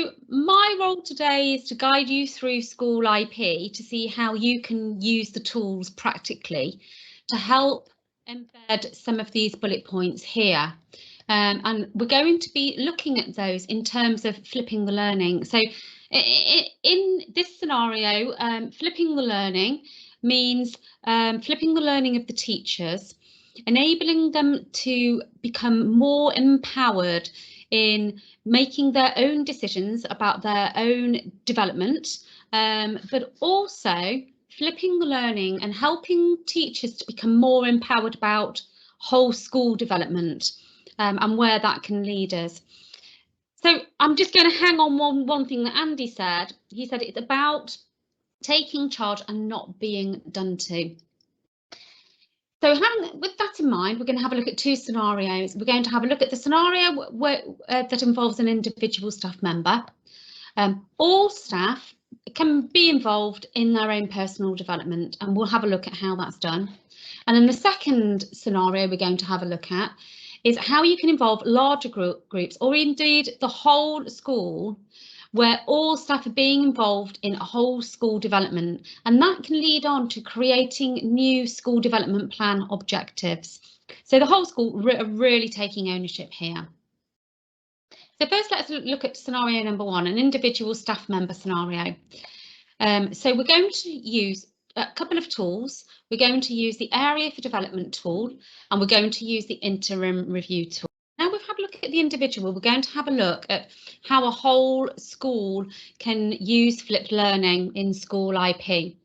So my role today is to guide you through SchoolIP to see how you can use the tools practically to help embed some of these bullet points here. And we're going to be looking at those in terms of flipping the learning. So in this scenario, flipping the learning means flipping the learning of the teachers, enabling them to become more empowered in making their own decisions about their own development, but also flipping the learning and helping teachers to become more empowered about whole school development and where that can lead us. So I'm just going to hang on one thing that Andy said. He said it's about taking charge and not being done to. So with that in mind, we're going to have a look at two scenarios. We're going to have a look at the scenario that involves an individual staff member. All staff can be involved in their own personal development, and we'll have a look at how that's done. And then the second scenario we're going to have a look at is how you can involve larger groups, or indeed the whole school, where all staff are being involved in a whole school development, and that can lead on to creating new school development plan objectives. So the whole school are really taking ownership here. So first, let's look at scenario number one, an individual staff member scenario. So we're going to use a couple of tools. We're going to use the area for development tool, and we're going to use the interim review tool. Now we've had a look at the individual, we're going to have a look at how a whole school can use flipped learning in SchoolIP.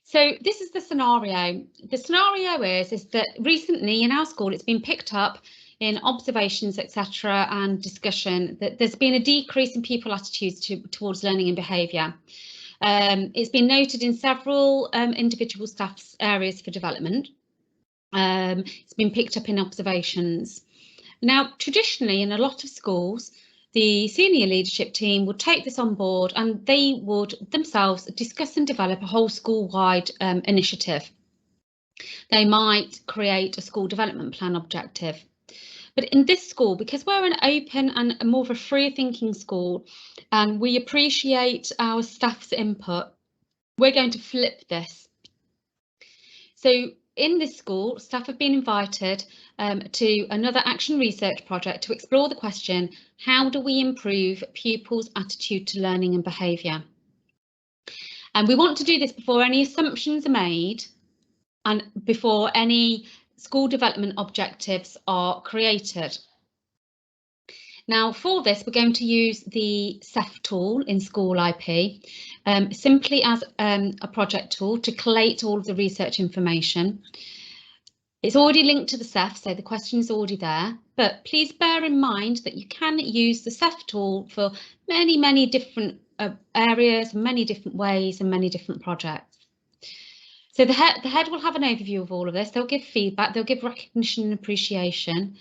So this is the scenario. The scenario is that recently in our school it's been picked up in observations, etc., and discussion that there's been a decrease in pupil attitudes towards learning and behaviour. It's been noted in several individual staff's areas for development. It's been picked up in observations. Now, traditionally, in a lot of schools, the senior leadership team would take this on board and they would themselves discuss and develop a whole school-wide initiative. They might create a school development plan objective. But in this school, because we're an open and more of a free-thinking school, and we appreciate our staff's input, we're going to flip this. So in this school, staff have been invited to another action research project to explore the question, how do we improve pupils' attitude to learning and behaviour? And we want to do this before any assumptions are made and before any school development objectives are created. Now for this, we're going to use the SEF tool in SchoolIP simply as a project tool to collate all of the research information. It's already linked to the SEF, so the question is already there, but please bear in mind that you can use the SEF tool for many different areas, many different ways and many different projects. So the head will have an overview of all of this. They'll give feedback, they'll give recognition and appreciation.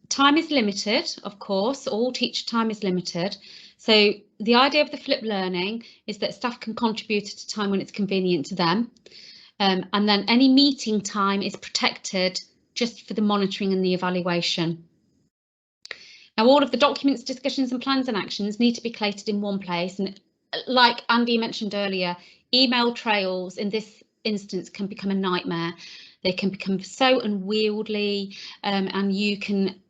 Time is limited, of course, all teacher time is limited. So the idea of the flipped learning is that staff can contribute at a time when it's convenient to them. And then any meeting time is protected just for the monitoring and the evaluation. Now all of the documents, discussions and plans and actions need to be collated in one place. And like Andy mentioned earlier, email trails in this instance can become a nightmare. They can become so unwieldy and you can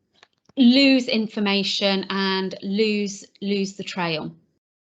lose information and lose the trail.